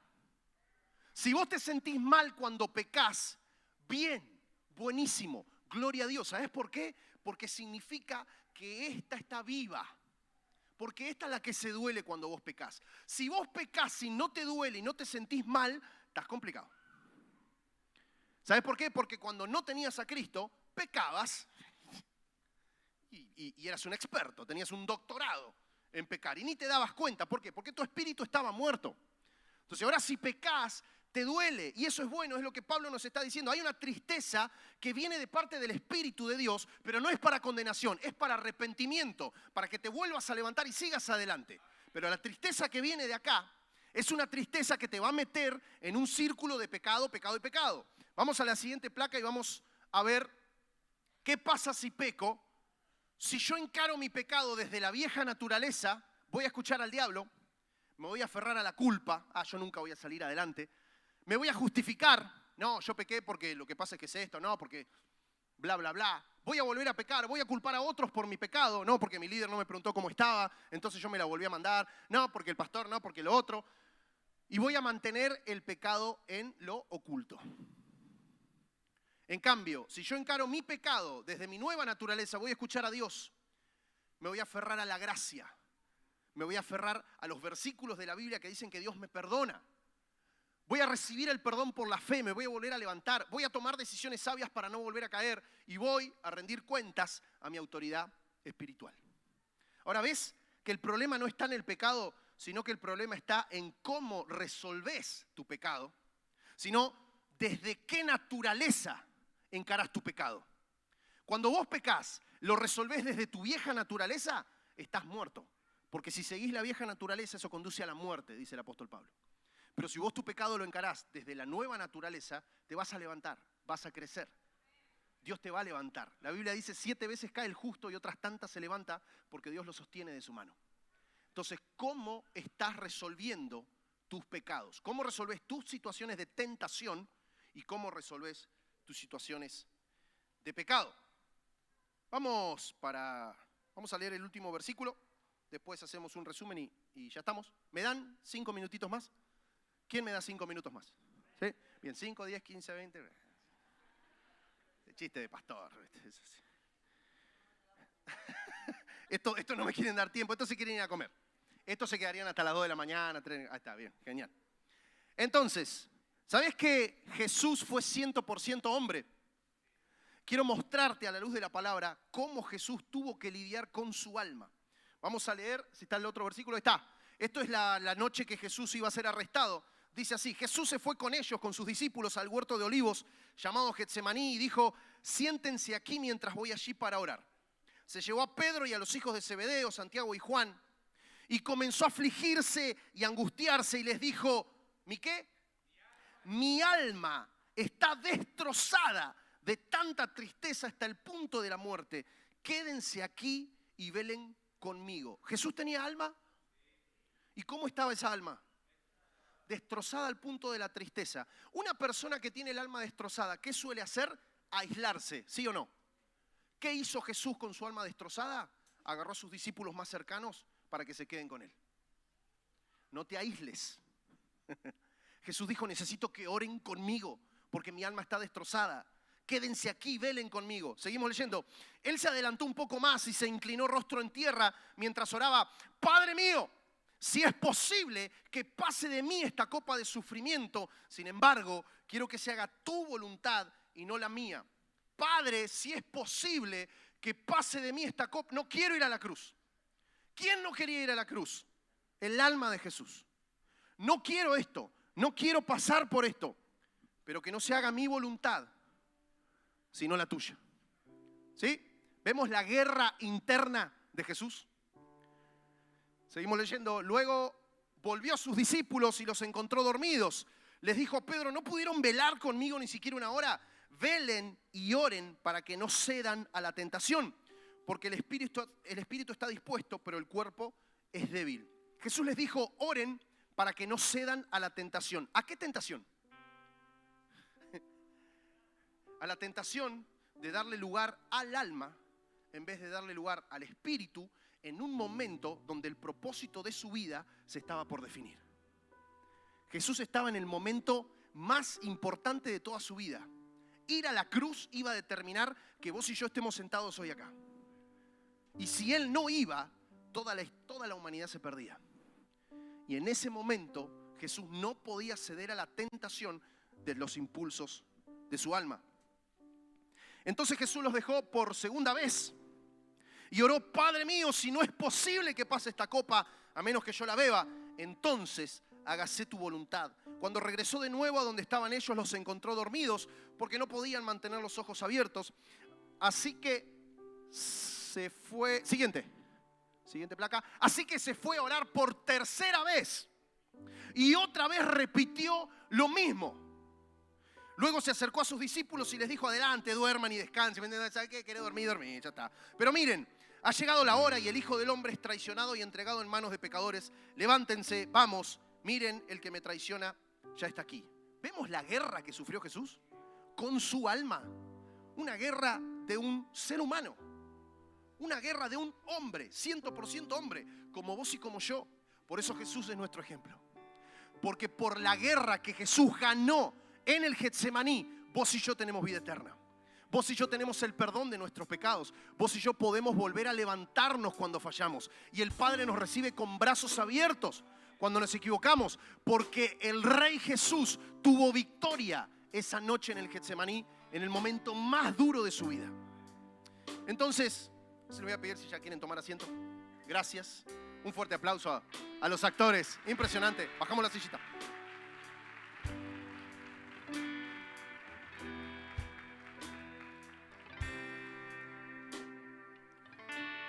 Si vos te sentís mal cuando pecás, bien, buenísimo, gloria a Dios. ¿Sabés por qué? Porque significa que esta está viva. Porque esta es la que se duele cuando vos pecás. Si vos pecás y no te duele y no te sentís mal, estás complicado. ¿Sabés por qué? Porque cuando no tenías a Cristo, pecabas y eras un experto, tenías un doctorado en pecar y ni te dabas cuenta. ¿Por qué? Porque tu espíritu estaba muerto. Entonces ahora si pecás, te duele, y eso es bueno, es lo que Pablo nos está diciendo. Hay una tristeza que viene de parte del Espíritu de Dios, pero no es para condenación, es para arrepentimiento, para que te vuelvas a levantar y sigas adelante. Pero la tristeza que viene de acá es una tristeza que te va a meter en un círculo de pecado, pecado y pecado. Vamos a la siguiente placa y vamos a ver qué pasa si peco. Si yo encaro mi pecado desde la vieja naturaleza, voy a escuchar al diablo, me voy a aferrar a la culpa, yo nunca voy a salir adelante. Me voy a justificar, no, yo pequé porque lo que pasa es que es esto, no, porque bla, bla, bla. Voy a volver a pecar, voy a culpar a otros por mi pecado, no, porque mi líder no me preguntó cómo estaba, entonces yo me la volví a mandar, no, porque el pastor, no, porque lo otro. Y voy a mantener el pecado en lo oculto. En cambio, si yo encaro mi pecado desde mi nueva naturaleza, voy a escuchar a Dios, me voy a aferrar a la gracia, me voy a aferrar a los versículos de la Biblia que dicen que Dios me perdona. Voy a recibir el perdón por la fe, me voy a volver a levantar, voy a tomar decisiones sabias para no volver a caer y voy a rendir cuentas a mi autoridad espiritual. Ahora, ¿ves que el problema no está en el pecado, sino que el problema está en cómo resolvés tu pecado, sino desde qué naturaleza encarás tu pecado? Cuando vos pecás, lo resolvés desde tu vieja naturaleza, estás muerto. Porque si seguís la vieja naturaleza, eso conduce a la muerte, dice el apóstol Pablo. Pero si vos tu pecado lo encarás desde la nueva naturaleza, te vas a levantar, vas a crecer. Dios te va a levantar. La Biblia dice 7 veces cae el justo y otras tantas se levanta porque Dios lo sostiene de su mano. Entonces, ¿cómo estás resolviendo tus pecados? ¿Cómo resolves tus situaciones de tentación y cómo resolves tus situaciones de pecado? Vamos a leer el último versículo, después hacemos un resumen y ya estamos. ¿Me dan 5 minutitos más? ¿Quién me da 5 minutos más? ¿Sí? Bien, 5, 10, 15, 20. chiste de pastor. Esto no me quieren dar tiempo, estos se quieren ir a comer. Estos se quedarían hasta las 2 de la mañana, 3, está bien, genial. Entonces, ¿sabés que Jesús fue 100% hombre? Quiero mostrarte a la luz de la palabra cómo Jesús tuvo que lidiar con su alma. Vamos a leer, si está el otro versículo, está. Esto es la noche que Jesús iba a ser arrestado. Dice así: Jesús se fue con ellos, con sus discípulos, al huerto de olivos, llamado Getsemaní, y dijo: siéntense aquí mientras voy allí para orar. Se llevó a Pedro y a los hijos de Zebedeo, Santiago y Juan, y comenzó a afligirse y angustiarse, y les dijo: ¿mi qué? Mi alma está destrozada de tanta tristeza hasta el punto de la muerte. Quédense aquí y velen conmigo. ¿Jesús tenía alma? ¿Y cómo estaba esa alma? Destrozada al punto de la tristeza. Una persona que tiene el alma destrozada, ¿qué suele hacer? Aislarse, ¿sí o no? ¿Qué hizo Jesús con su alma destrozada? Agarró a sus discípulos más cercanos para que se queden con él. No te aísles. Jesús dijo: necesito que oren conmigo porque mi alma está destrozada. Quédense aquí, velen conmigo. Seguimos leyendo. Él se adelantó un poco más y se inclinó rostro en tierra mientras oraba: Padre mío, si es posible que pase de mí esta copa de sufrimiento, sin embargo, quiero que se haga tu voluntad y no la mía. Padre, si es posible que pase de mí esta copa, no quiero ir a la cruz. ¿Quién no quería ir a la cruz? El alma de Jesús. No quiero esto, no quiero pasar por esto, pero que no se haga mi voluntad, sino la tuya. ¿Sí? ¿Vemos la guerra interna de Jesús? Seguimos leyendo. Luego volvió a sus discípulos y los encontró dormidos. Les dijo a Pedro: ¿no pudieron velar conmigo ni siquiera una hora? Velen y oren para que no cedan a la tentación, porque el espíritu está dispuesto, pero el cuerpo es débil. Jesús les dijo: oren para que no cedan a la tentación. ¿A qué tentación? A la tentación de darle lugar al alma en vez de darle lugar al espíritu en un momento donde el propósito de su vida se estaba por definir. Jesús estaba en el momento más importante de toda su vida. Ir a la cruz iba a determinar que vos y yo estemos sentados hoy acá. Y si Él no iba, toda la humanidad se perdía. Y en ese momento Jesús no podía ceder a la tentación de los impulsos de su alma. Entonces Jesús los dejó por segunda vez y oró: Padre mío, si no es posible que pase esta copa a menos que yo la beba, entonces hágase tu voluntad. Cuando regresó de nuevo a donde estaban ellos, los encontró dormidos porque no podían mantener los ojos abiertos. Así que se fue. Siguiente placa. Así que se fue a orar por tercera vez y otra vez repitió lo mismo. Luego se acercó a sus discípulos y les dijo: adelante, duerman y descansen. ¿Sabe qué? ¿Querés dormir? Dormir, ya está. Pero miren, ha llegado la hora y el Hijo del Hombre es traicionado y entregado en manos de pecadores. Levántense, vamos, miren, el que me traiciona ya está aquí. ¿Vemos la guerra que sufrió Jesús con su alma? Una guerra de un ser humano. Una guerra de un hombre, 100% hombre, como vos y como yo. Por eso Jesús es nuestro ejemplo. Porque por la guerra que Jesús ganó en el Getsemaní, vos y yo tenemos vida eterna. Vos y yo tenemos el perdón de nuestros pecados. Vos y yo podemos volver a levantarnos cuando fallamos. Y el Padre nos recibe con brazos abiertos cuando nos equivocamos. Porque el Rey Jesús tuvo victoria esa noche en el Getsemaní, en el momento más duro de su vida. Entonces, se lo voy a pedir si ya quieren tomar asiento. Gracias. Un fuerte aplauso a los actores. Impresionante. Bajamos la sillita.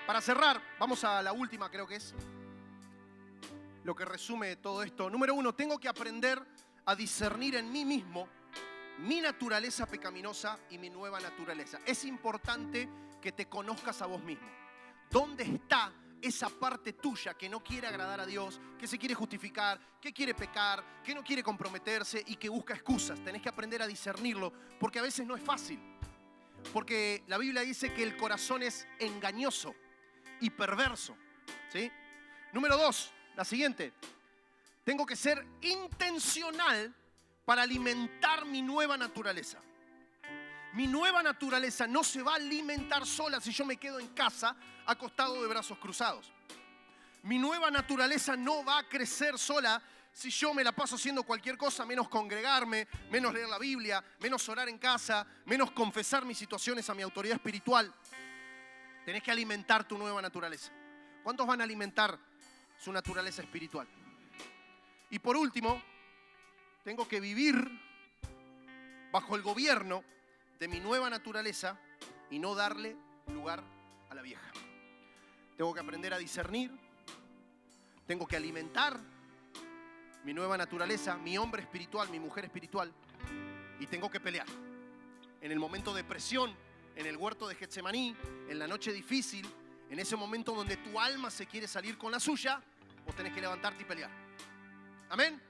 Para cerrar, vamos a la última, creo que es lo que resume todo esto. Número 1, tengo que aprender a discernir en mí mismo mi naturaleza pecaminosa y mi nueva naturaleza. Es importante que te conozcas a vos mismo. ¿Dónde está esa parte tuya que no quiere agradar a Dios, que se quiere justificar, que quiere pecar, que no quiere comprometerse y que busca excusas? Tenés que aprender a discernirlo, porque a veces no es fácil. Porque la Biblia dice que el corazón es engañoso y perverso, ¿sí? Número 2, la siguiente. Tengo que ser intencional para alimentar mi nueva naturaleza. Mi nueva naturaleza no se va a alimentar sola si yo me quedo en casa acostado de brazos cruzados. Mi nueva naturaleza no va a crecer sola si yo me la paso haciendo cualquier cosa, menos congregarme, menos leer la Biblia, menos orar en casa, menos confesar mis situaciones a mi autoridad espiritual. Tenés que alimentar tu nueva naturaleza. ¿Cuántos van a alimentar su naturaleza espiritual? Y por último, tengo que vivir bajo el gobierno de mi nueva naturaleza y no darle lugar a la vieja. Tengo que aprender a discernir, tengo que alimentar mi nueva naturaleza, mi hombre espiritual, mi mujer espiritual, y tengo que pelear. En el momento de presión, en el huerto de Getsemaní, en la noche difícil, en ese momento donde tu alma se quiere salir con la suya, vos tenés que levantarte y pelear. Amén.